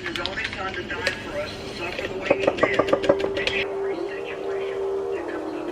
his only son to die for us to suffer the way he did. And every situation that comes up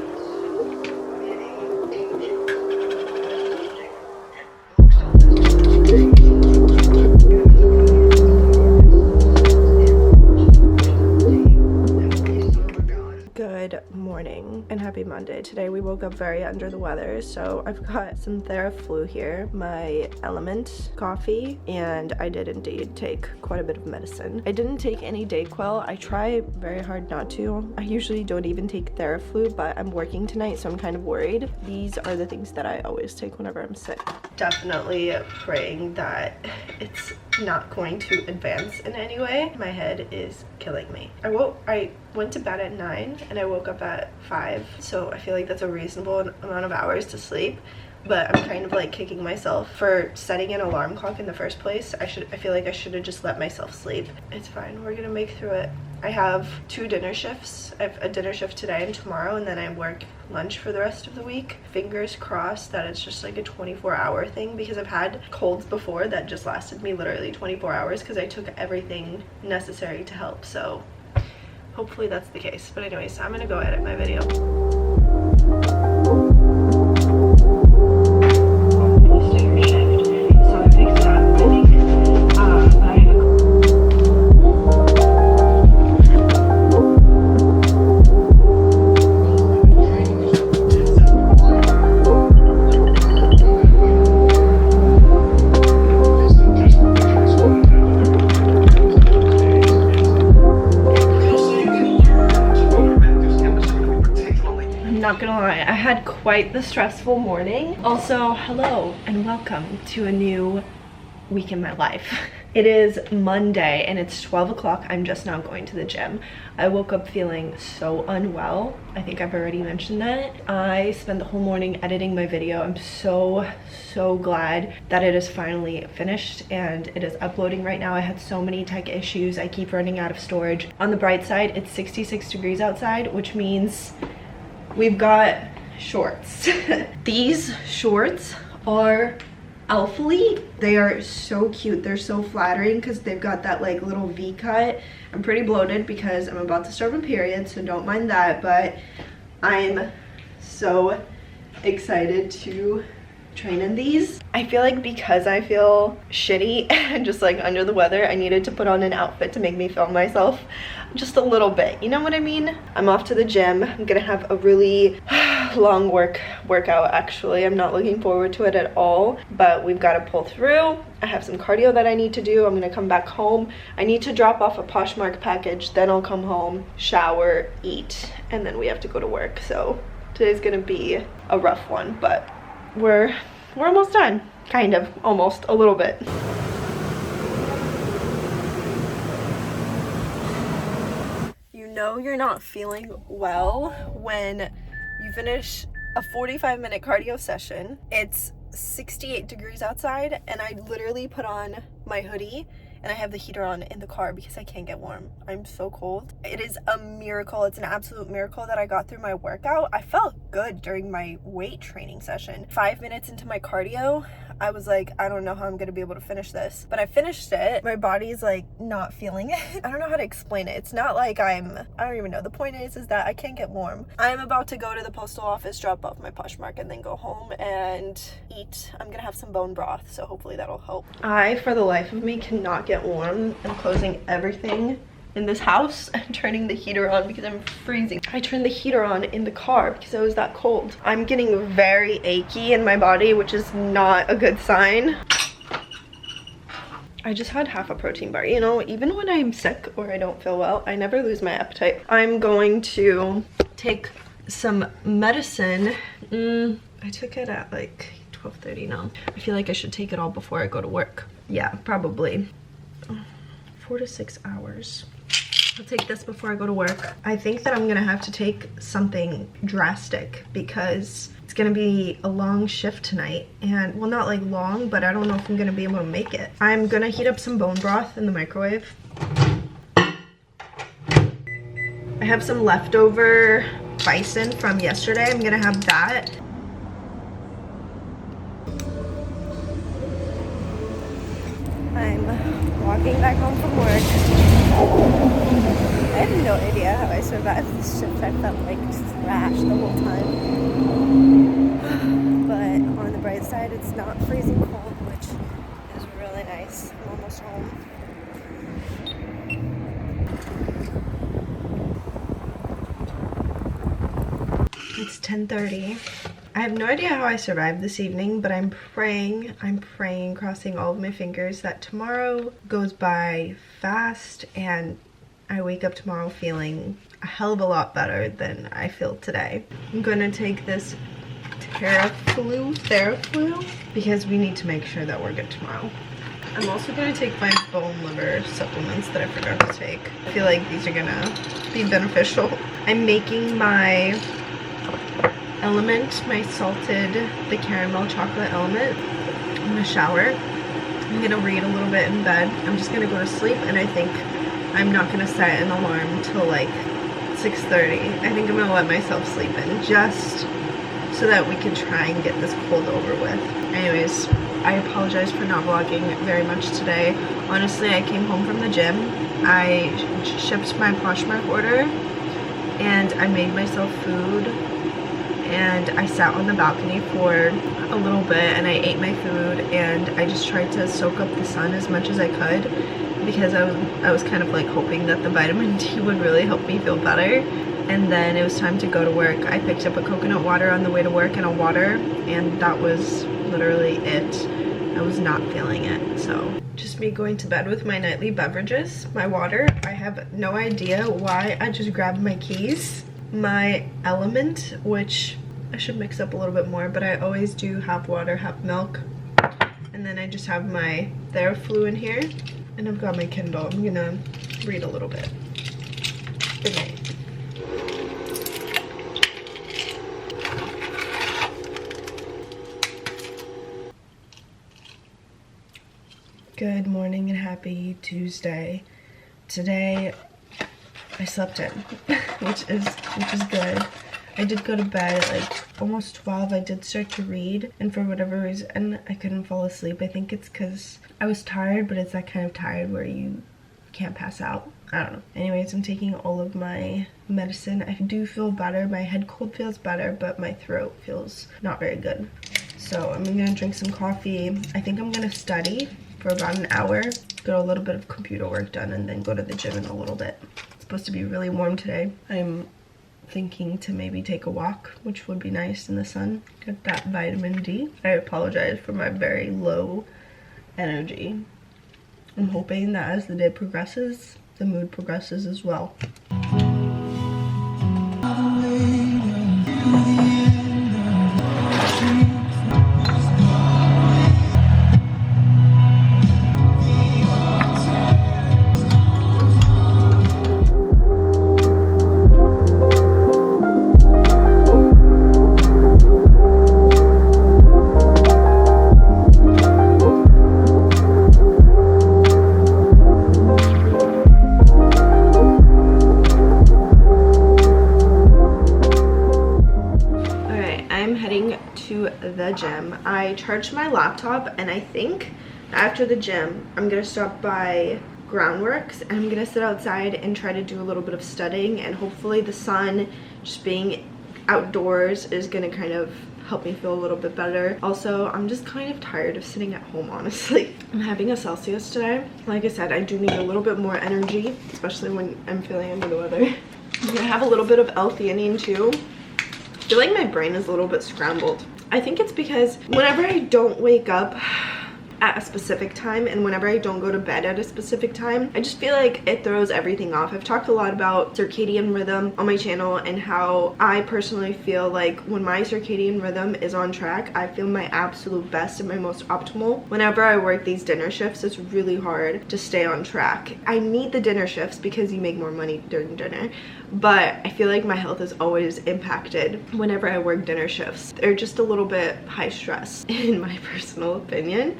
Good morning and happy Monday. Today we woke up very under the weather, so I've got some Theraflu here, my Element coffee, and I did indeed take quite a bit of medicine. I didn't take any Dayquil. I try very hard not to. I usually don't even take Theraflu, but I'm working tonight, so I'm kind of worried. These are the things that I always take whenever I'm sick. Definitely praying that it's not going to advance in any way. My head is killing me. I went to bed at 9 and I woke up at 5, so I feel like that's a reasonable amount of hours to sleep, but I'm kind of like kicking myself for setting an alarm clock in the first place. I feel like I should have just let myself sleep. It's fine, we're gonna make through it. I have 2 dinner shifts. I have a dinner shift today and tomorrow, and then I work lunch for the rest of the week. Fingers crossed that it's just like a 24-hour thing, because I've had colds before that just lasted me literally 24 hours because I took everything necessary to help, so hopefully that's the case. But anyways, I'm gonna go edit my video. Not gonna lie, I had quite the stressful morning. Also, hello and welcome to a new week in my life. It is Monday and it's 12 o'clock. I'm just now going to the gym. I woke up feeling so unwell. I think I've already mentioned that. I spent the whole morning editing my video. I'm so glad that it is finally finished and it is uploading right now. I had so many tech issues. I keep running out of storage. On the bright side, it's 66 degrees outside, which means we've got shorts. These shorts are Elfly. They are so cute. They're so flattering because they've got that like little V cut. I'm pretty bloated because I'm about to start my period, so don't mind that, but I'm so excited to train in these. I feel like because I feel shitty and just like under the weather, I needed to put on an outfit to make me feel myself just a little bit, you know what I mean? I'm off to the gym. I'm gonna have a really long workout actually. I'm not looking forward to it at all, but we've got to pull through. I have some cardio that I need to do. I'm gonna come back home. I need to drop off a Poshmark package, then I'll come home, shower, eat, and then we have to go to work. So today's gonna be a rough one, but we're almost done. Kind of, almost, a little bit. You know you're not feeling well when you finish a 45-minute cardio session. It's 68 degrees outside and I literally put on my hoodie and I have the heater on in the car because I can't get warm. I'm so cold. It is a miracle. It's an absolute miracle that I got through my workout. I felt good during my weight training session. 5 minutes into my cardio, I was like, I don't know how I'm gonna be able to finish this, but I finished it. My body's like not feeling it. I don't know how to explain it. It's not like I don't even know. The point is that I can't get warm. I'm about to go to the postal office, drop off my Poshmark, and then go home and eat. I'm gonna have some bone broth, so hopefully that'll help. I, for the life of me, cannot get warm. I'm closing everything in this house and turning the heater on because I'm freezing. I turned the heater on in the car because it was that cold. I'm getting very achy in my body, which is not a good sign. I just had half a protein bar. You know, even when I'm sick or I don't feel well, I never lose my appetite. I'm going to take some medicine. I took it at like 12:30 now. I feel like I should take it all before I go to work. Yeah, probably 4 to 6 hours. I'll take this before I go to work. I think that I'm gonna have to take something drastic because it's gonna be a long shift tonight, and well, not like long, but I don't know if I'm gonna be able to make it. I'm gonna heat up some bone broth in the microwave. I have some leftover bison from yesterday. I'm gonna have that. I'm walking back home from work. no idea how I survived this shift. I felt like trash the whole time. But on the bright side, it's not freezing cold, which is really nice. I'm almost home. It's 10:30. I have no idea how I survived this evening, but I'm praying, crossing all of my fingers that tomorrow goes by fast and I wake up tomorrow feeling a hell of a lot better than I feel today. I'm gonna take this Theraflu because we need to make sure that we're good tomorrow. I'm also gonna take my bone liver supplements that I forgot to take. I feel like these are gonna be beneficial. I'm making my element, my salted, the caramel chocolate element in the shower. I'm gonna read a little bit in bed. I'm just gonna go to sleep, and I think I'm not gonna set an alarm till like 6:30. I think I'm gonna let myself sleep in just so that we can try and get this cold over with. Anyways, I apologize for not vlogging very much today. Honestly, I came home from the gym. I shipped my Poshmark order and I made myself food. And I sat on the balcony for a little bit and I ate my food and I just tried to soak up the sun as much as I could because I was kind of like hoping that the vitamin D would really help me feel better. And then it was time to go to work. I picked up a coconut water on the way to work and a water, and that was literally it. I was not feeling it. So just me going to bed with my nightly beverages, my water. I have no idea why I just grabbed my keys, my element, which I should mix up a little bit more, but I always do half water, half milk. And then I just have my Theraflu in here, and I've got my Kindle. I'm gonna read a little bit. Good night. Good morning and happy Tuesday. Today I slept in, which is good. I did go to bed at like almost 12. I did start to read, and for whatever reason I couldn't fall asleep. I think it's because I was tired, but it's that kind of tired where you can't pass out. I don't know. Anyways, I'm taking all of my medicine. I do feel better. My head cold feels better, but my throat feels not very good. So I'm gonna drink some coffee. I think I'm gonna study for about an hour, get a little bit of computer work done, and then go to the gym in a little bit. It's supposed to be really warm today. I'm thinking to maybe take a walk, which would be nice in the sun. Get that vitamin D. I apologize for my very low energy. I'm hoping that as the day progresses, the mood progresses as well. The gym. I charged my laptop, and I think after the gym I'm gonna stop by Groundworks and I'm gonna sit outside and try to do a little bit of studying, and hopefully the sun, just being outdoors, is gonna kind of help me feel a little bit better. Also, I'm just kind of tired of sitting at home, honestly. I'm having a Celsius today. Like I said, I do need a little bit more energy, especially when I'm feeling under the weather. I'm gonna have a little bit of L-theanine too. I feel like my brain is a little bit scrambled. I think it's because whenever I don't wake up at a specific time and whenever I don't go to bed at a specific time, I just feel like it throws everything off. I've talked a lot about circadian rhythm on my channel and how I personally feel like when my circadian rhythm is on track, I feel my absolute best and my most optimal. Whenever I work these dinner shifts, it's really hard to stay on track. I need the dinner shifts because you make more money during dinner, but I feel like my health is always impacted whenever I work dinner shifts. They're just a little bit high stress in my personal opinion.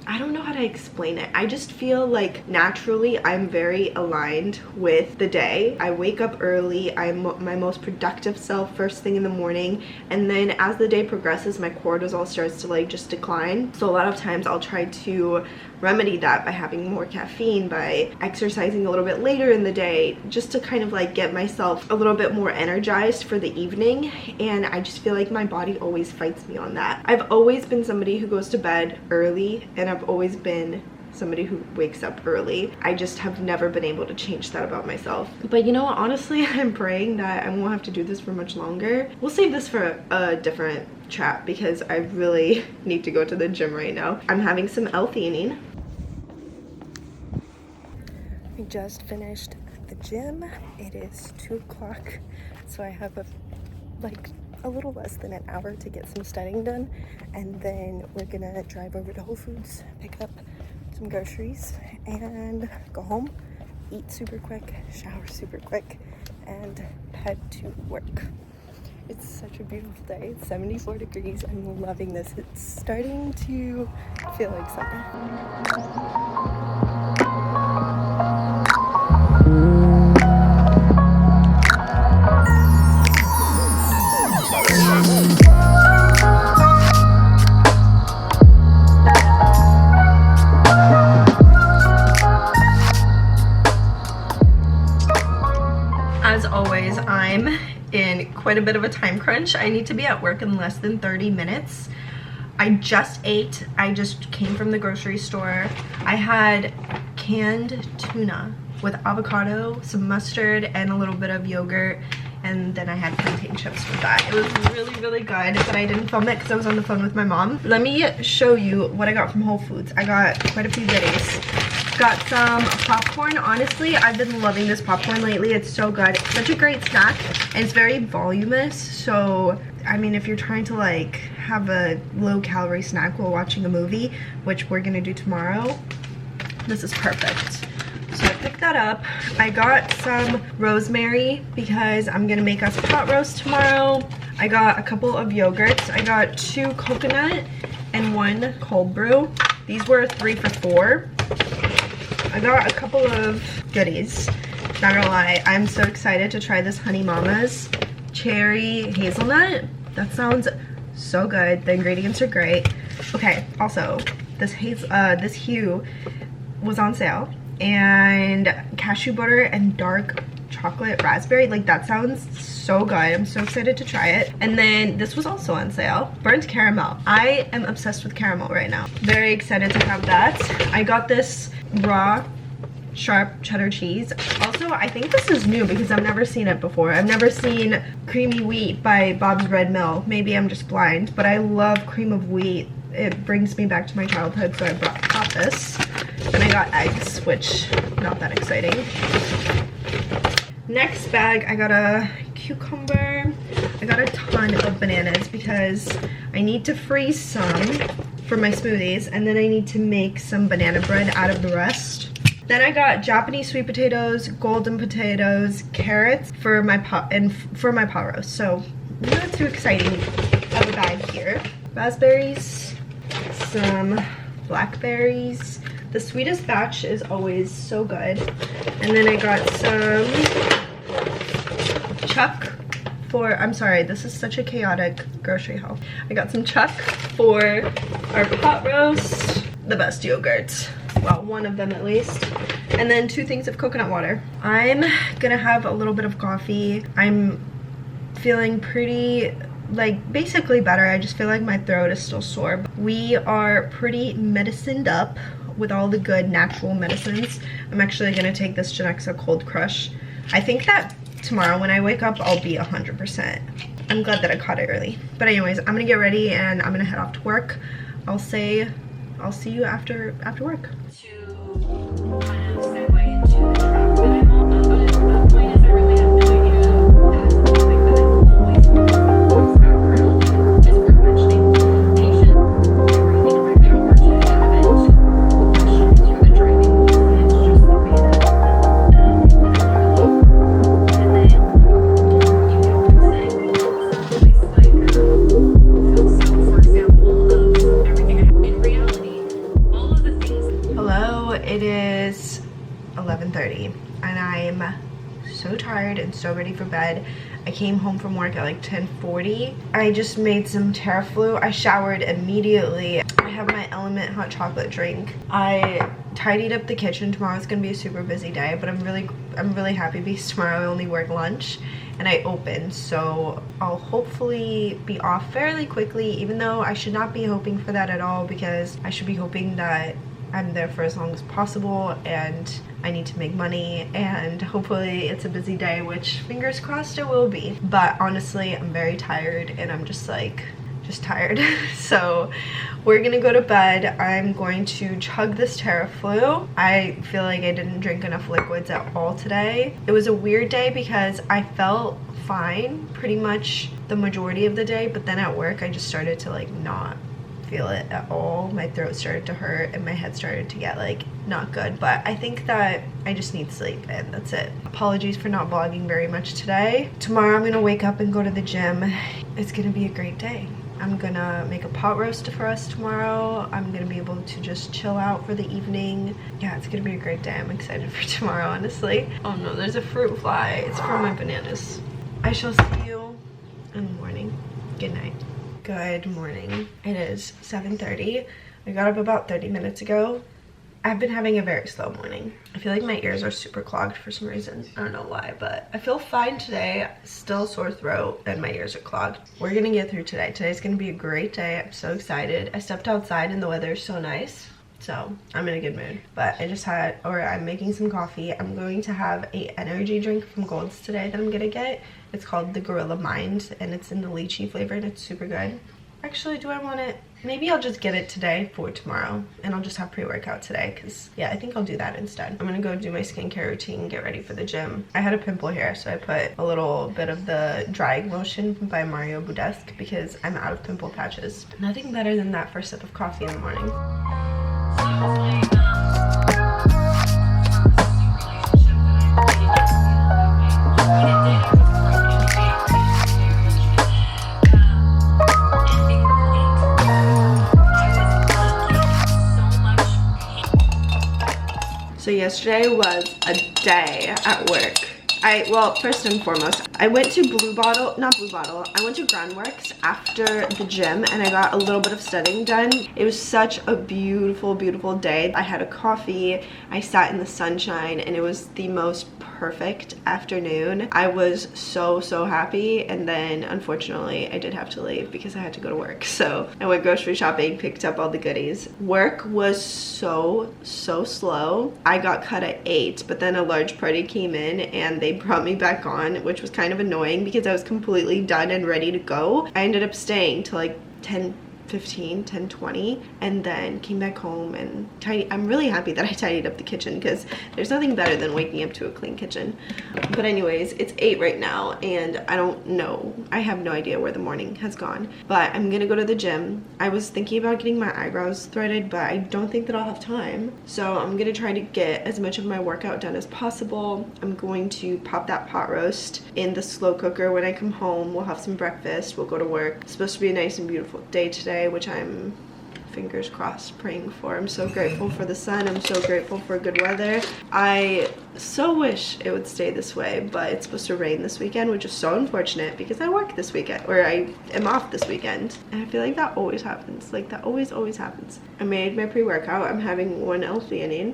I don't know how to explain it. I just feel like naturally I'm very aligned with the day. I wake up early. I'm my most productive self first thing in the morning, and then as the day progresses my cortisol starts to like just decline. So a lot of times I'll try to remedy that by having more caffeine, by exercising a little bit later in the day, just to kind of like get myself a little bit more energized for the evening. And I just feel like my body always fights me on that. I've always been somebody who goes to bed early, and I've always been somebody who wakes up early. I just have never been able to change that about myself. But you know what, honestly, I'm praying that I won't have to do this for much longer. We'll save this for a different chat because I really need to go to the gym right now. I'm having some L-theanine. I just finished at the gym. It is 2 o'clock, so I have a little less than an hour to get some studying done, and then we're gonna drive over to Whole Foods, pick up some groceries, and go home, eat super quick, shower super quick, and head to work. It's such a beautiful day. It's 74 degrees. I'm loving this. It's starting to feel like summer. As always, I'm in quite a bit of a time crunch. I need to be at work in less than 30 minutes. I just ate. I just came from the grocery store. I had canned tuna with avocado, some mustard, and a little bit of yogurt. And then I had plantain chips with that. It was really, really good, but I didn't film it because I was on the phone with my mom. Let me show you what I got from Whole Foods. I got quite a few goodies. Got some popcorn. Honestly, I've been loving this popcorn lately. It's so good. It's such a great snack, and it's very voluminous. So, I mean, if you're trying to like have a low-calorie snack while watching a movie, which we're gonna do tomorrow, this is perfect. So I picked that up. I got some rosemary because I'm gonna make us pot roast tomorrow. I got a couple of yogurts. I got 2 coconut and 1 cold brew. These were 3 for $4. I got a couple of goodies. Not gonna lie, I'm so excited to try this Honey Mama's cherry hazelnut. That sounds so good. The ingredients are great. Okay, also this hue was on sale, and cashew butter and dark chocolate raspberry, like that sounds so good. I'm so excited to try it. And then this was also on sale, burnt caramel. I am obsessed with caramel right now. Very excited to have that. I got this raw sharp cheddar cheese. Also, I think this is new because I've never seen it before. I've never seen creamy wheat by Bob's Red Mill. Maybe I'm just blind, but I love cream of wheat. It brings me back to my childhood, so I bought this. Then I got eggs, which not that exciting. Next bag, I got a cucumber. I got a ton of bananas because I need to freeze some for my smoothies, and then I need to make some banana bread out of the rest. Then I got Japanese sweet potatoes, golden potatoes, carrots for my pot roast. So not too exciting of a bag here. Raspberries, some blackberries. The sweetest batch is always so good. And then I got some chuck for, I'm sorry, this is such a chaotic grocery haul. I got some chuck for our pot roast, the best yogurt. Well, one of them at least. And then 2 things of coconut water. I'm gonna have a little bit of coffee. I'm feeling pretty, like, basically better. I just feel like my throat is still sore. We are pretty medicined up with all the good natural medicines. I'm actually gonna take this Genexa Cold Crush. I think that tomorrow when I wake up, I'll be 100%. I'm glad that I caught it early. But anyways, I'm gonna get ready and I'm gonna head off to work. I'll see you after work. To kind of segue into the truck that I'm on. But the point is, I really have no idea as to something that I'm always doing in this background is pretty much taking patient everything in my power to haven't questions for the driving license, just the way that and then you get what I'm saying. Some places like Phil, so for example, of everything I have in reality. and I'm so tired and so ready for bed. I came home from work at like 10:40. I just made some Teraflu. I showered immediately. I have my Element hot chocolate drink. I tidied up the kitchen. Tomorrow's gonna be a super busy day, but I'm really happy because tomorrow I only work lunch and I open, so I'll hopefully be off fairly quickly, even though I should not be hoping for that at all, because I should be hoping that I'm there for as long as possible and I need to make money, and hopefully it's a busy day, which fingers crossed it will be. But honestly, I'm very tired and I'm just tired. So we're gonna go to bed. I'm going to chug this Teraflu. I feel like I didn't drink enough liquids at all today. It was a weird day because I felt fine pretty much the majority of the day, but then at work I just started to like not feel it at all. My throat started to hurt and my head started to get like not good, but I think that I just need sleep and that's it. Apologies for not vlogging very much today. Tomorrow I'm gonna wake up and go to the gym. It's gonna be a great day. I'm gonna make a pot roast for us tomorrow. I'm gonna be able to just chill out for the evening. Yeah, it's gonna be a great day. I'm excited for tomorrow, honestly. Oh no, there's a fruit fly. It's for my bananas. I shall see you in the morning. Good night. Good morning. It is 7:30. I got up about 30 minutes ago. I've been having a very slow morning. I feel like my ears are super clogged for some reason. I don't know why, but I feel fine today. Still sore throat and my ears are clogged. We're gonna get through today. Today's gonna be a great day. I'm so excited. I stepped outside and the weather is so nice. So I'm in a good mood. But I'm making some coffee. I'm going to have a energy drink from Gold's today that I'm gonna get. It's called the Gorilla Mind and it's in the lychee flavor and it's super good. Actually, do I want it? Maybe I'll just get it today for tomorrow and I'll just have pre-workout today because yeah, I think I'll do that instead. I'm gonna go do my skincare routine and get ready for the gym. I had a pimple here, so I put a little bit of the drying lotion by Mario Budesque because I'm out of pimple patches. Nothing better than that first sip of coffee in the morning. So yesterday was a day at work. Well, first and foremost, I went to I went to Groundworks after the gym and I got a little bit of studying done. It was such a beautiful, beautiful day. I had a coffee, I sat in the sunshine, and it was the most perfect afternoon. I was so happy, and then unfortunately I did have to leave because I had to go to work. So I went grocery shopping, picked up all the goodies. Work was so slow. I got cut at 8, but then a large party came in and they brought me back on, which was kind of annoying because I was completely done and ready to go. I ended up staying till like 10:20 and then came back home and I'm really happy that I tidied up the kitchen because there's nothing better than waking up to a clean kitchen. But anyways, it's 8 right now and I don't know. I have no idea where the morning has gone, but I'm gonna go to the gym. I was thinking about getting my eyebrows threaded, but I don't think that I'll have time. So I'm gonna try to get as much of my workout done as possible. I'm going to pop that pot roast in the slow cooker when I come home. We'll have some breakfast, we'll go to work. It's supposed to be a nice and beautiful day today, which I'm fingers crossed praying for. I'm so grateful for the sun. I'm so grateful for good weather. I so wish it would stay this way, but it's supposed to rain this weekend, which is so unfortunate because I work this weekend, or I am off this weekend, and I feel like that always happens. Like that always happens. I made my pre-workout. I'm having 1 L-theanine.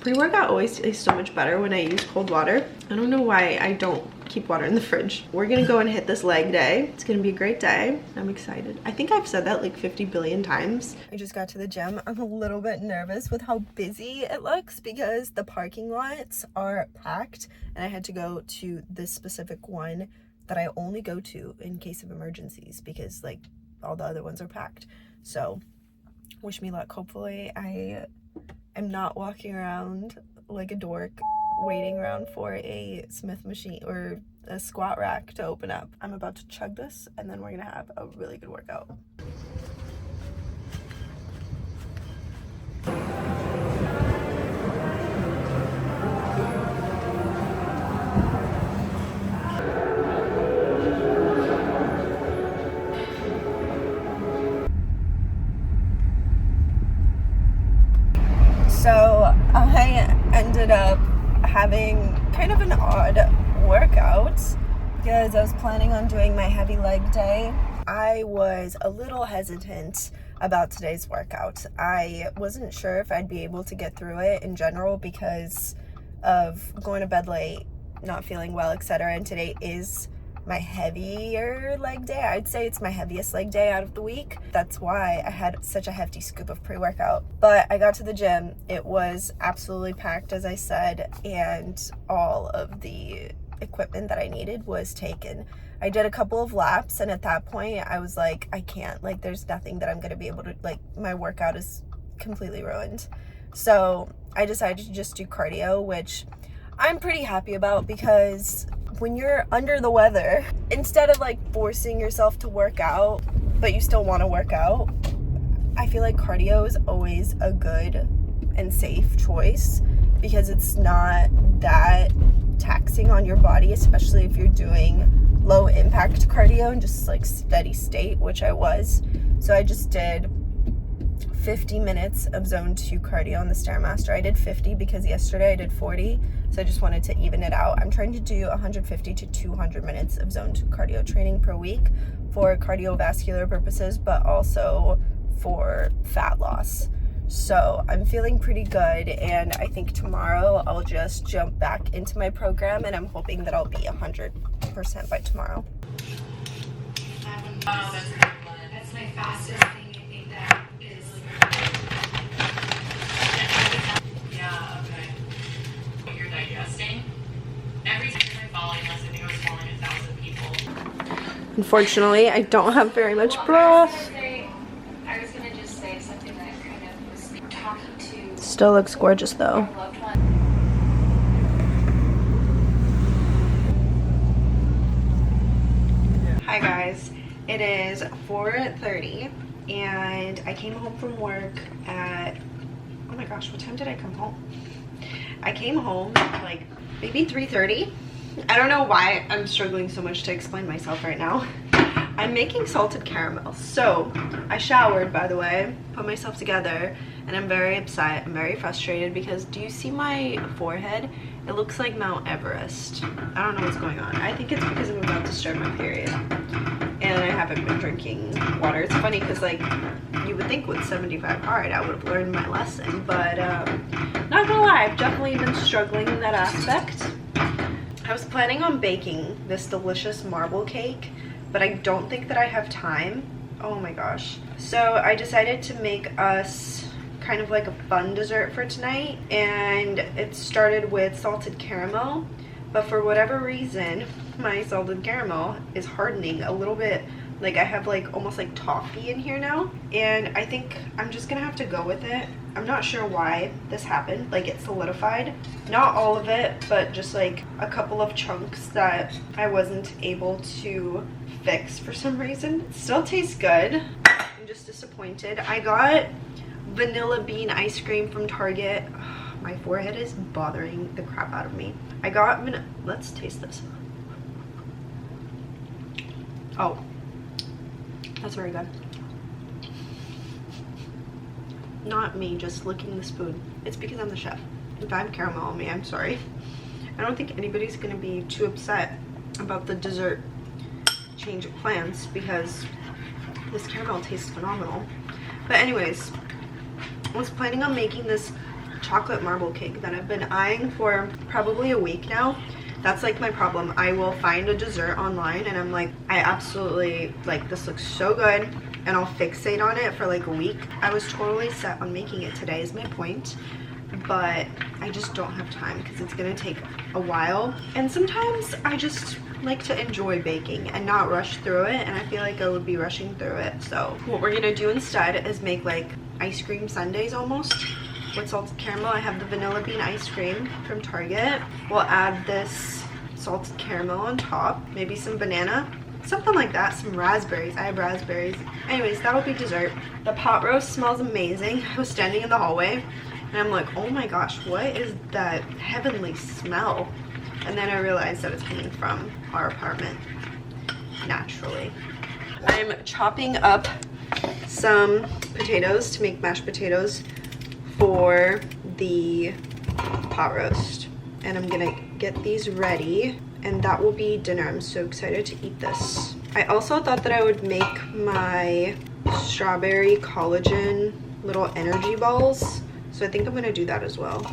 Pre-workout always tastes so much better when I use cold water. I don't know why I don't keep water in the fridge. We're gonna go and hit this leg day. It's gonna be a great day. I'm excited. I think I've said that like 50 billion times. I just got to the gym. I'm a little bit nervous with how busy it looks because the parking lots are packed and I had to go to this specific one that I only go to in case of emergencies because like all the other ones are packed. So wish me luck. Hopefully I am not walking around like a dork waiting around for a Smith machine or a squat rack to open up. I'm about to chug this and then we're gonna have a really good workout. So I ended up having doing kind of an odd workout because I was planning on doing my heavy leg day. I was a little hesitant about today's workout. I wasn't sure if I'd be able to get through it in general because of going to bed late, not feeling well, etc. And today is my heavier leg day. I'd say it's my heaviest leg day out of the week. That's why I had such a hefty scoop of pre-workout. But I got to the gym. It was absolutely packed, as I said, and all of the equipment that I needed was taken. I did a couple of laps, and at that point I was like, I can't, like, there's nothing that I'm gonna be able to, like, my workout is completely ruined. So I decided to just do cardio, which I'm pretty happy about, because when you're under the weather, instead of like forcing yourself to work out but you still want to work out, I feel like cardio is always a good and safe choice because it's not that taxing on your body, especially if you're doing low impact cardio and just like steady state, which I was. So I just did 50 minutes of zone 2 cardio on the Stairmaster. I did 50 because yesterday I did 40, so I just wanted to even it out. I'm trying to do 150 to 200 minutes of zone 2 cardio training per week for cardiovascular purposes, but also for fat loss. So I'm feeling pretty good, and I think tomorrow I'll just jump back into my program, and I'm hoping that I'll be 100% by tomorrow. That's my fastest thing. I think that is yeah, okay. You're digesting. Every time I fall, unless I think I was falling 1,000 people. Unfortunately, I don't have very much broth. I was gonna just say something that kind of was talking to. Still looks gorgeous though. Our loved one. Hi guys, it is 4:30 and I came home from work at, oh my gosh, what time did I come home? I came home like maybe 3:30. I don't know why I'm struggling so much to explain myself right now. I'm making salted caramel. So I showered, by the way, put myself together, and I'm very upset. I'm very frustrated because do you see my forehead? It looks like Mount Everest. I don't know what's going on. I think it's because I'm about to start my period and I haven't been drinking water. It's funny because like you would think with 75 hard I would have learned my lesson, but not gonna lie, I've definitely been struggling in that aspect. I was planning on baking this delicious marble cake, but I don't think that I have time. Oh my gosh. So I decided to make us kind of like a fun dessert for tonight, and it started with salted caramel, but for whatever reason my salted caramel is hardening a little bit. Like I have like almost like toffee in here now, and I think I'm just gonna have to go with it. I'm not sure why this happened. Like it solidified, not all of it, but just like a couple of chunks that I wasn't able to fix for some reason. It still tastes good. I'm just disappointed. I got vanilla bean ice cream from Target. Ugh, my forehead is bothering the crap out of me. I got let's taste this. Oh, that's very good. Not me just licking the spoon. It's because I'm the chef. If I have caramel on me, I'm sorry. I don't think anybody's gonna be too upset about the dessert change of plans because this caramel tastes phenomenal. But anyways, I was planning on making this chocolate marble cake that I've been eyeing for probably a week now. That's like my problem. I will find a dessert online and I'm like, I absolutely, like, this looks so good, and I'll fixate on it for like a week. I was totally set on making it today is my point, but I just don't have time because it's gonna take a while, and sometimes I just like to enjoy baking and not rush through it, and I feel like I would be rushing through it. So what we're gonna do instead is make like ice cream sundaes almost with salted caramel. I have the vanilla bean ice cream from Target. We'll add this salted caramel on top, maybe some banana, something like that, some raspberries. I have raspberries. Anyways, that'll be dessert. The pot roast smells amazing. I was standing in the hallway and I'm like, oh my gosh, what is that heavenly smell? And then I realized that it's coming from our apartment, naturally. I'm chopping up some potatoes to make mashed potatoes for the pot roast. and I'm gonna get these ready, and that will be dinner. I'm so excited to eat this. I also thought that I would make my strawberry collagen little energy balls, so I think I'm gonna do that as well.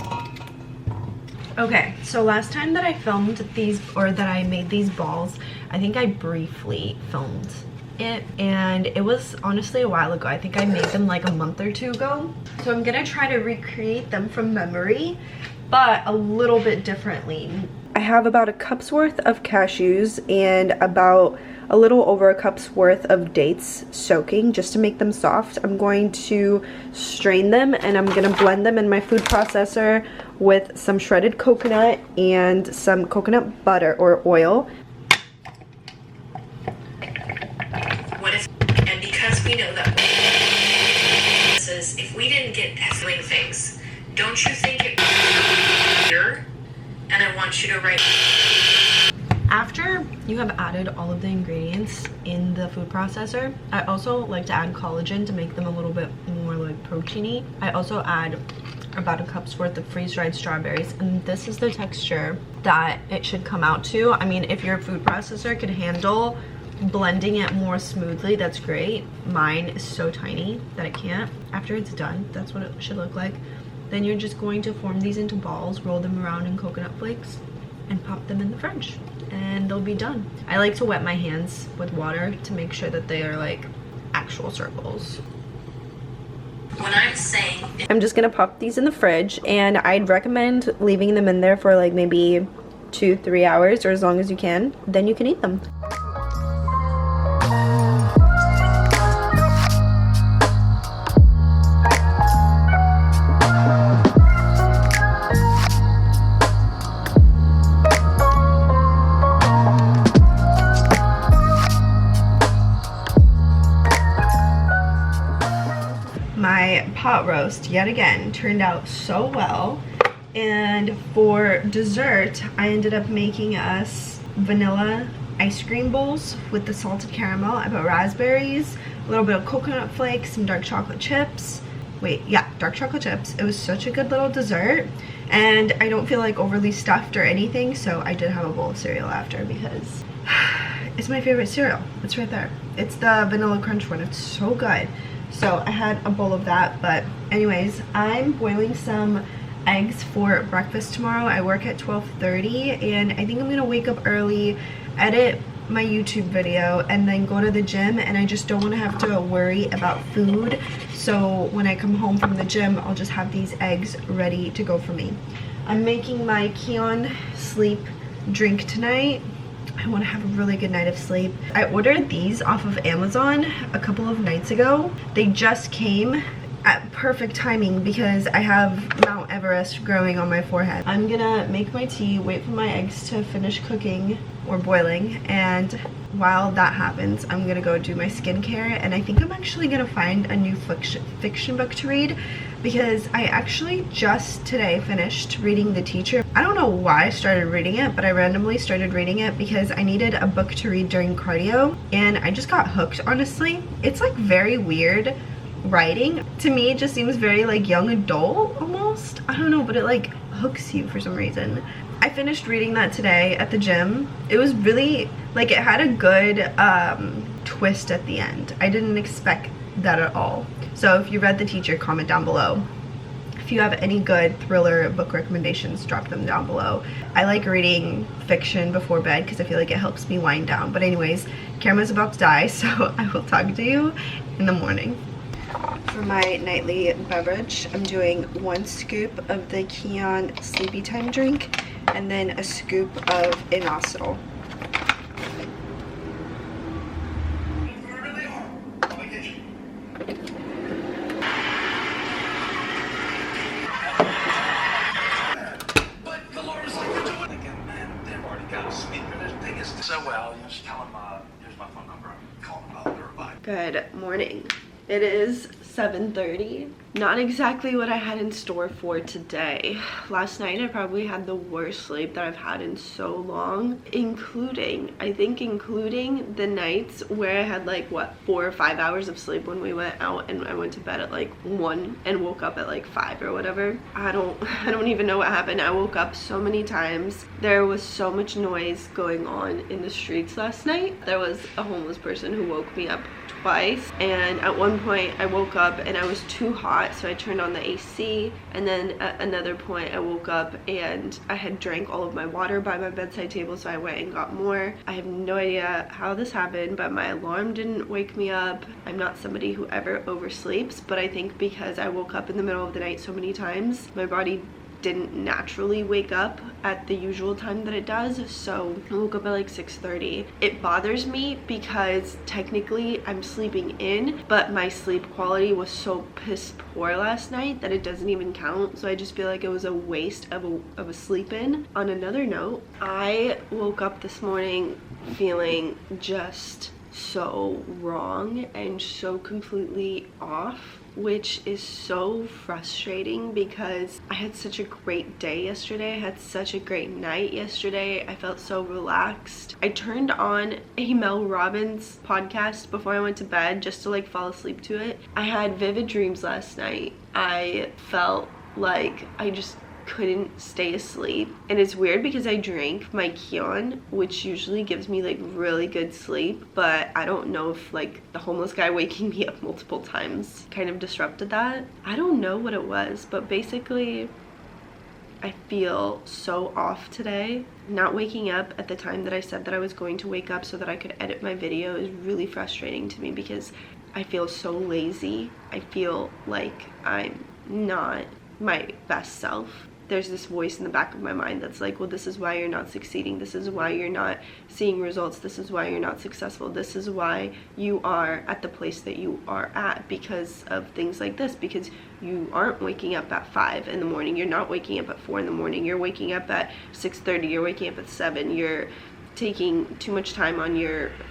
Okay, so last time that I filmed these, or that I made these balls, I think I briefly filmed it, and it was honestly a while ago. I think I made them like a month or two ago. So I'm gonna try to recreate them from memory, but a little bit differently. I have about a cup's worth of cashews and about a little over a cup's worth of dates soaking just to make them soft. I'm going to strain them and I'm gonna blend them in my food processor with some shredded coconut and some coconut butter or oil. And because we know that if we didn't get doing things, don't you think it here? And I want you to write. After you have added all of the ingredients in the food processor, I also like to add collagen to make them a little bit more like proteiny. I also add about a cup's worth of freeze-dried strawberries, and this is the texture that it should come out to. I mean, if your food processor could handle blending it more smoothly, that's great. Mine is so tiny that it can't. After it's done, that's what it should look like. Then you're just going to form these into balls, roll them around in coconut flakes, and pop them in the fridge, and they'll be done. I like to wet my hands with water to make sure that they are like actual circles. When I'm saying, I'm just gonna pop these in the fridge, and I'd recommend leaving them in there for like maybe 2-3 hours, or as long as you can. Then you can eat them. My pot roast yet again turned out so well, and for dessert I ended up making us vanilla ice cream bowls with the salted caramel. I put raspberries, a little bit of coconut flakes, some dark chocolate chips. Dark chocolate chips. It was such a good little dessert, and I don't feel like overly stuffed or anything, so I did have a bowl of cereal after because it's my favorite cereal. It's right there. It's the vanilla crunch one. It's so good. So I had a bowl of that, but anyways, I'm boiling some eggs for breakfast tomorrow. I work at 12:30, and I think I'm gonna wake up early, edit my YouTube video, and then go to the gym, and I just don't want to have to worry about food. So when I come home from the gym, I'll just have these eggs ready to go for me. I'm making my Kion sleep drink tonight. I want to have a really good night of sleep. I ordered these off of Amazon a couple of nights ago. They just came at perfect timing because I have Mount Everest growing on my forehead. I'm gonna make my tea, wait for my eggs to finish cooking or boiling, and while that happens, I'm gonna go do my skincare, and I think I'm actually gonna find a new fiction book to read because I actually just today finished reading The Teacher. I don't know why I started reading it, but I randomly started reading it because I needed a book to read during cardio, and I just got hooked, honestly. It's like very weird writing. To me, it just seems very like young adult almost. I don't know, but it like hooks you for some reason. I finished reading that today at the gym. It was really, like, it had a good twist at the end. I didn't expect that at all. So if you read The Teacher, comment down below. If you have any good thriller book recommendations, drop them down below. I like reading fiction before bed because I feel like it helps me wind down. But anyways, camera's about to die, so I will talk to you in the morning. For my nightly beverage, I'm doing 1 scoop of the Kion Sleepy Time drink and then a scoop of inositol. So well, you just tell him, here's my phone number. Call him about everybody. Good morning. It is 7:30. Not exactly what I had in store for today. Last night I probably had the worst sleep that I've had in so long, including the nights where I had like what, 4 or 5 hours of sleep when we went out, and I went to bed at like 1 and woke up at like 5 or whatever. I don't even know what happened. I woke up so many times. There was so much noise going on in the streets last night. There was a homeless person who woke me up twice, and at one point I woke up and I was too hot, so I turned on the AC, and then at another point I woke up and I had drank all of my water by my bedside table, so I went and got more. I have no idea how this happened, but my alarm didn't wake me up. I'm not somebody who ever oversleeps, but I think because I woke up in the middle of the night so many times, my body didn't naturally wake up at the usual time that it does, so I woke up at like 6:30. It bothers me because technically I'm sleeping in, but my sleep quality was so piss poor last night that it doesn't even count, so I just feel like it was a waste of a sleep in. On another note, I woke up this morning feeling just so wrong and so completely off, which is so frustrating because I had such a great day yesterday. I had such a great night yesterday. I felt so relaxed. I turned on a Mel Robbins podcast before I went to bed just to like fall asleep to it. I had vivid dreams last night. I felt like I just couldn't stay asleep, and it's weird because I drank my Kion, which usually gives me like really good sleep, but I don't know if like the homeless guy waking me up multiple times kind of disrupted that. I don't know what it was, but basically I feel so off today. Not waking up at the time that I said that I was going to wake up so that I could edit my video is really frustrating to me because I feel so lazy. I feel like I'm not my best self. There's this voice in the back of my mind that's like, well, this is why you're not succeeding. This is why you're not seeing results. This is why you're not successful. This is why you are at the place that you are at because of things like this, because you aren't waking up at 5 in the morning. You're not waking up at 4 in the morning. You're waking up at 6:30. You're waking up at 7. You're taking too much time on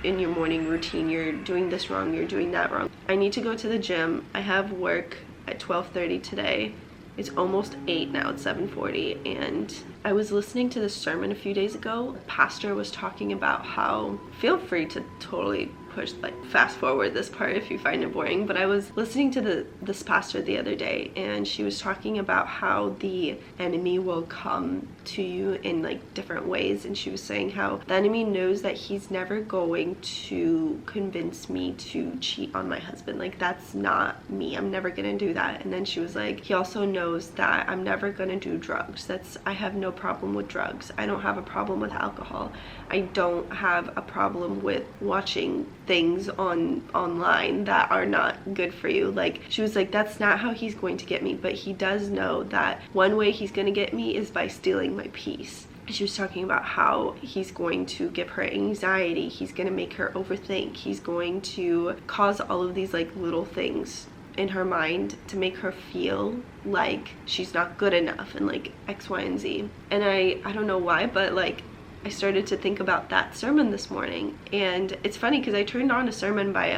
in your morning routine. You're doing this wrong. You're doing that wrong. I need to go to the gym. I have work at 12:30 today. It's almost 8 now, it's 7:40, and I was listening to this sermon a few days ago. The pastor was talking about how, feel free to totally push, like fast forward this part if you find it boring, but I was listening to this pastor the other day, and she was talking about how the enemy will come to you in like different ways, and she was saying how the enemy knows that he's never going to convince me to cheat on my husband. Like, that's not me. I'm never gonna do that. And then she was like, he also knows that I'm never gonna do drugs. I have no problem with drugs. I don't have a problem with alcohol. I don't have a problem with watching things online that are not good for you. Like, she was like, that's not how he's going to get me, but he does know that one way he's going to get me is by stealing my peace. She was talking about how he's going to give her anxiety, he's going to make her overthink, he's going to cause all of these like little things in her mind to make her feel like she's not good enough and like X, Y, and Z. And I don't know why, but like I started to think about that sermon this morning, and it's funny because I turned on a sermon by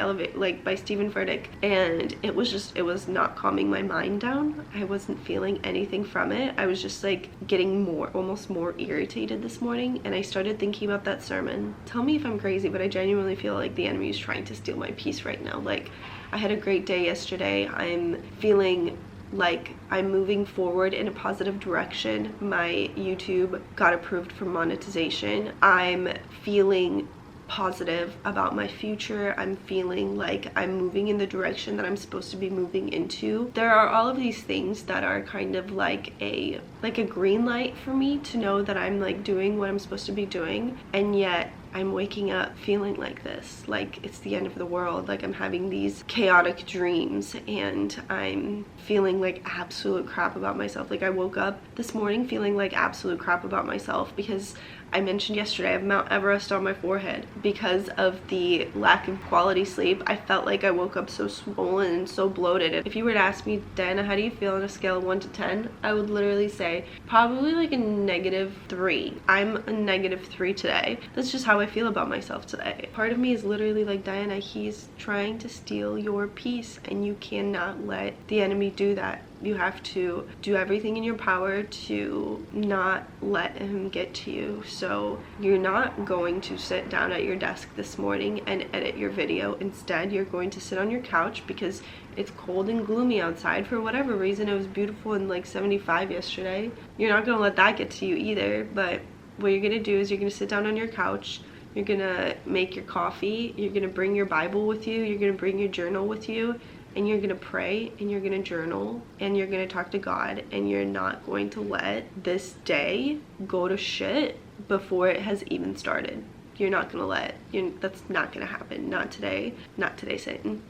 Stephen Furtick, and it was not calming my mind down. I wasn't feeling anything from it. I was just like getting almost more irritated this morning, and I started thinking about that sermon. Tell me if I'm crazy, but I genuinely feel like the enemy is trying to steal my peace right now. Like, I had a great day yesterday. I'm feeling like I'm moving forward in a positive direction. My YouTube got approved for monetization. I'm feeling positive about my future. I'm feeling like I'm moving in the direction that I'm supposed to be moving into. There are all of these things that are kind of like a green light for me to know that I'm like doing what I'm supposed to be doing, and yet I'm waking up feeling like this, like it's the end of the world. Like, I'm having these chaotic dreams and I'm feeling like absolute crap about myself. Like, I woke up this morning feeling like absolute crap about myself because I mentioned yesterday I have Mount Everest on my forehead because of the lack of quality sleep. I felt like I woke up so swollen and so bloated. If you were to ask me, Diana, how do you feel on a scale of 1 to 10? I would literally say probably like a -3. I'm a -3 today. That's just how I feel about myself today. Part of me is literally like, Diana, he's trying to steal your peace and you cannot let the enemy do that. You have to do everything in your power to not let him get to you. So you're not going to sit down at your desk this morning and edit your video. Instead, you're going to sit on your couch because it's cold and gloomy outside. For whatever reason, it was beautiful and like 75 yesterday. You're not gonna let that get to you either. But what you're gonna do is you're gonna sit down on your couch. You're gonna make your coffee. You're gonna bring your Bible with you. You're gonna bring your journal with you. And you're gonna pray and you're gonna journal and you're gonna talk to God, and you're not going to let this day go to shit before it has even started. You're not gonna let, that's not gonna happen. Not today, Satan.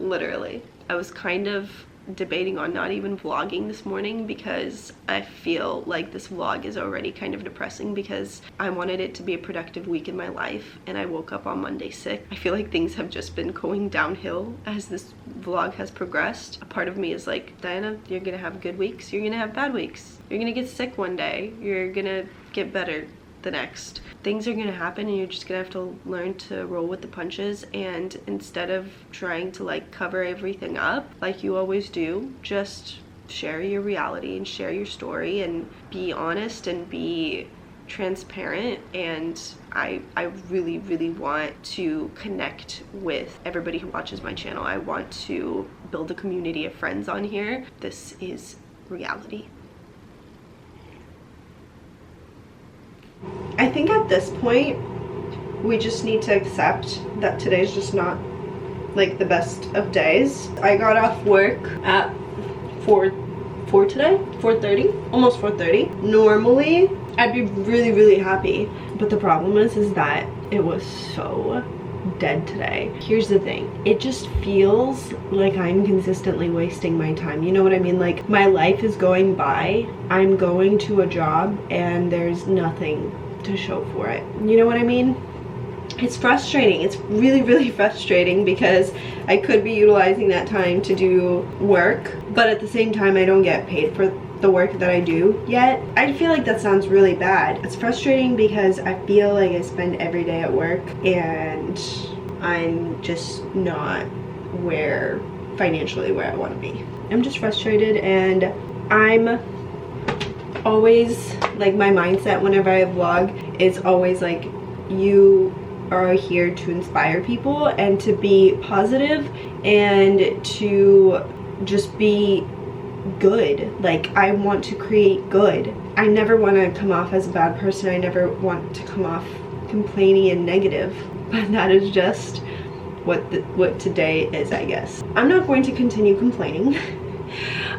Literally. I was kind of debating on not even vlogging this morning because I feel like this vlog is already kind of depressing because I wanted it to be a productive week in my life and I woke up on Monday sick. I feel like things have just been going downhill as this vlog has progressed. A part of me is like, Diana, you're gonna have good weeks, you're gonna have bad weeks. You're gonna get sick one day, you're gonna get better the next. Things are gonna happen and you're just gonna have to learn to roll with the punches, and instead of trying to like cover everything up like you always do, just share your reality and share your story and be honest and be transparent. And I really want to connect with everybody who watches my channel. I want to build a community of friends on here. This is reality. I think at this point, we just need to accept that today's just not like the best of days. I got off work at 4 today, 4:30, almost 4:30. Normally, I'd be really happy, but the problem is that it was so dead today. Here's the thing, it just feels like I'm consistently wasting my time. You know what I mean? Like my life is going by, I'm going to a job and there's nothing to show for it. You know what I mean? It's frustrating. It's really frustrating because I could be utilizing that time to do work, but at the same time I don't get paid for the work that I do yet. I feel like that sounds really bad. It's frustrating because I feel like I spend every day at work and I'm just not financially where I want to be. I'm just frustrated, and I'm always like, my mindset whenever I vlog is always like, you are here to inspire people and to be positive and to just be good. Like I want to create good. I never want to come off as a bad person. I never want to come off complaining and negative, but that is just what today is, I guess. I'm not going to continue complaining.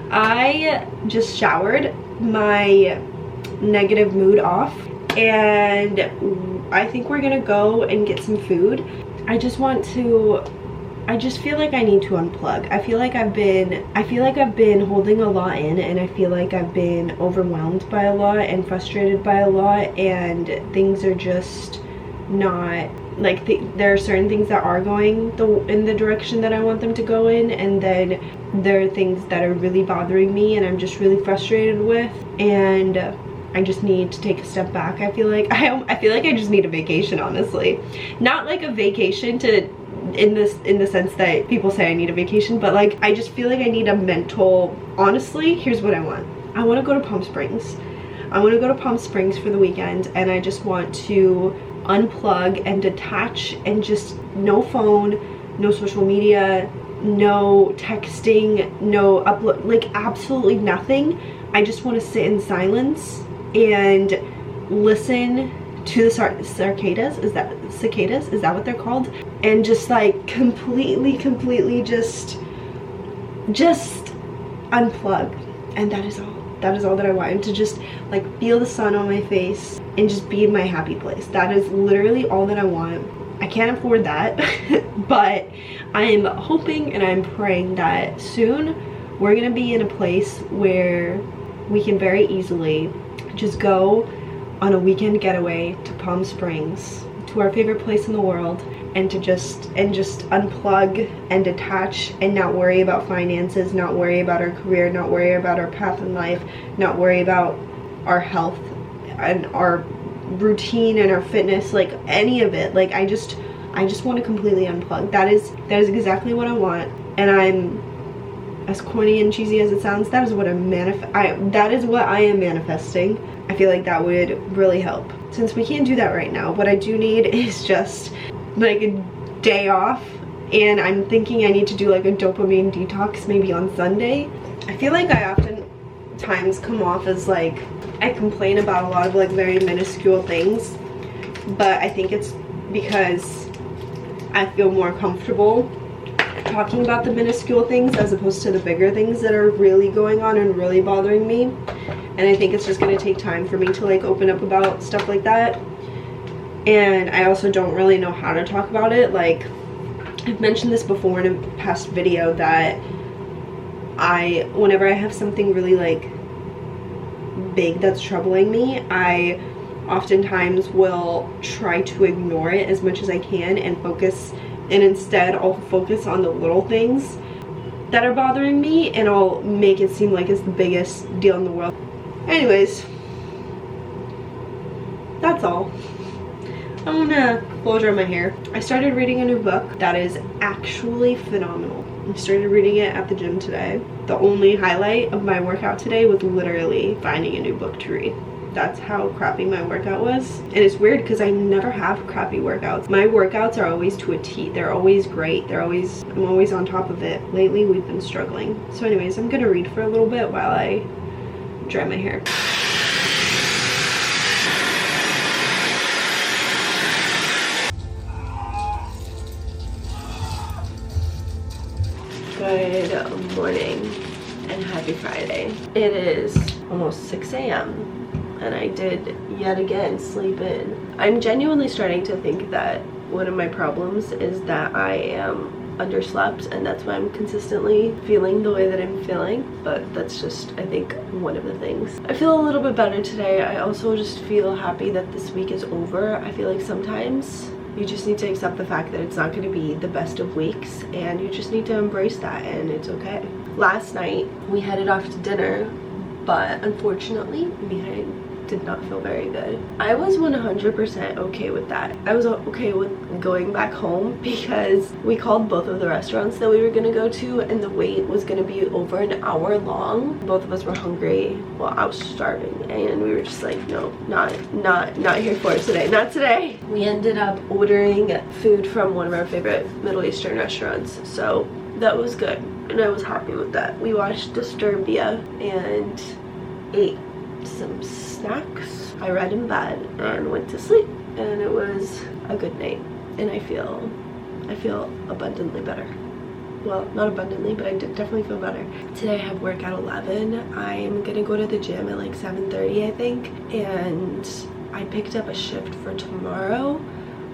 I just showered my negative mood off and I think we're gonna go and get some food. I just feel like I need to unplug. I feel like I've been holding a lot in, and I feel like I've been overwhelmed by a lot and frustrated by a lot, and things are just not like, there are certain things that are going in the direction that I want them to go in, and then there are things that are really bothering me and I'm just really frustrated with, and I just need to take a step back. I feel like I just need a vacation, honestly. Not like a vacation in the sense that people say I need a vacation, but like I just feel like I need a mental, honestly, here's what I want. I want to go to Palm Springs. I want to go to Palm Springs for the weekend, and I just want to unplug and detach and just no phone, no social media, no texting, no upload, like absolutely nothing. I just want to sit in silence and listen to the cicadas. Is that what they're called? And just like completely just unplug. And that is all that I want. And to just like feel the sun on my face and just be in my happy place. That is literally all that I want. I can't afford that, but I am hoping and I'm praying that soon we're gonna be in a place where we can very easily just go on a weekend getaway to Palm Springs, to our favorite place in the world, and to just unplug and detach and not worry about finances, not worry about our career, not worry about our path in life, not worry about our health and our routine and our fitness, like any of it. Like I just want to completely unplug. That is exactly what I want. And I'm, as corny and cheesy as it sounds, that is what I am manifesting. I feel like that would really help. Since we can't do that right now, what I do need is just like a day off, and I'm thinking I need to do like a dopamine detox maybe on Sunday. I feel like I oftentimes come off as like I complain about a lot of like very minuscule things, but I think it's because I feel more comfortable talking about the minuscule things as opposed to the bigger things that are really going on and really bothering me. And I think it's just going to take time for me to like open up about stuff like that. And I also don't really know how to talk about it. Like I've mentioned this before in a past video, that whenever I have something really like big that's troubling me, I oftentimes will try to ignore it as much as I can and instead I'll focus on the little things that are bothering me, and I'll make it seem like it's the biggest deal in the world. Anyways, that's all. I'm gonna blow dry my hair. I started reading a new book that is actually phenomenal. I started reading it at the gym today. The only highlight of my workout today was literally finding a new book to read. That's how crappy my workout was. And it's weird because I never have crappy workouts. My workouts are always to a T. They're always great. I'm always on top of it. Lately we've been struggling. So anyways, I'm gonna read for a little bit while I dry my hair. Good morning and happy Friday. It is almost 6 a.m. and I did yet again sleep in. I'm genuinely starting to think that one of my problems is that I am underslept, and that's why I'm consistently feeling the way that I'm feeling. But that's just, I think, one of the things. I feel a little bit better today. I also just feel happy that this week is over. I feel like sometimes you just need to accept the fact that it's not going to be the best of weeks, and you just need to embrace that, and it's okay. Last night we headed off to dinner, but unfortunately I did not feel very good. I was 100% okay with that. I was okay with going back home because we called both of the restaurants that we were gonna go to, and the wait was gonna be over an hour long. Both of us were hungry. Well, I was starving, and we were just like, no, not here for it today. Not today. We ended up ordering food from one of our favorite Middle Eastern restaurants, so that was good, and I was happy with that. We watched Disturbia and ate some snacks. I read in bed and went to sleep, and it was a good night, and I feel abundantly better. Well, not abundantly, but I did definitely feel better. Today I have work at 11. I'm gonna go to the gym at like 7:30, I think, and I picked up a shift for tomorrow,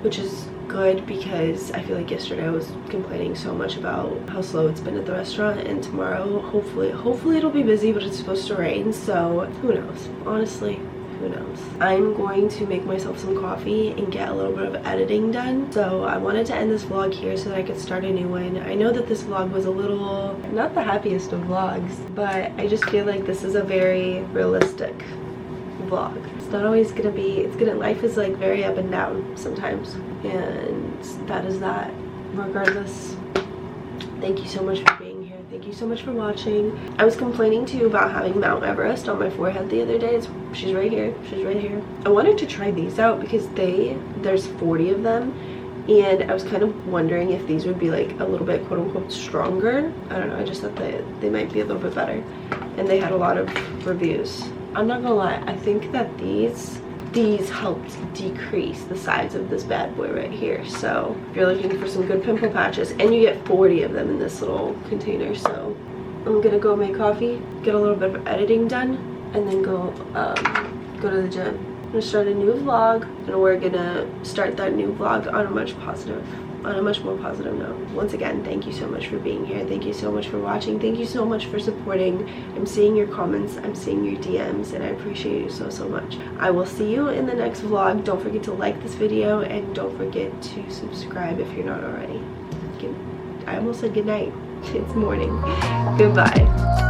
which is good because I feel like yesterday I was complaining so much about how slow it's been at the restaurant, and tomorrow hopefully it'll be busy, but it's supposed to rain, so who knows. Honestly, who knows. I'm going to make myself some coffee and get a little bit of editing done. So I wanted to end this vlog here so that I could start a new one. I know that this vlog was a little not the happiest of vlogs, but I just feel like this is a very realistic vlog. It's not always gonna be, life is like very up and down sometimes, and that is that. Regardless, thank you so much for being here. Thank you so much for watching. I was complaining to you about having Mount Everest on my forehead the other day. She's right here. She's right here. I wanted to try these out because there's 40 of them, and I was kind of wondering if these would be like a little bit quote unquote stronger. I don't know, I just thought that they might be a little bit better, and they had a lot of reviews. I'm not gonna lie, I think that these helped decrease the size of this bad boy right here. So if you're looking for some good pimple patches, and you get 40 of them in this little container. So I'm gonna go make coffee, get a little bit of editing done, and then go to the gym. I'm gonna start a new vlog, and we're gonna start that new vlog on a much positive on a much more positive note. Once again, thank you so much for being here. Thank you so much for watching. Thank you so much for supporting. I'm seeing your comments, I'm seeing your DMs, and I appreciate you so, so much. I will see you in the next vlog. Don't forget to like this video, and don't forget to subscribe if you're not already. I almost said good night. It's morning. Goodbye.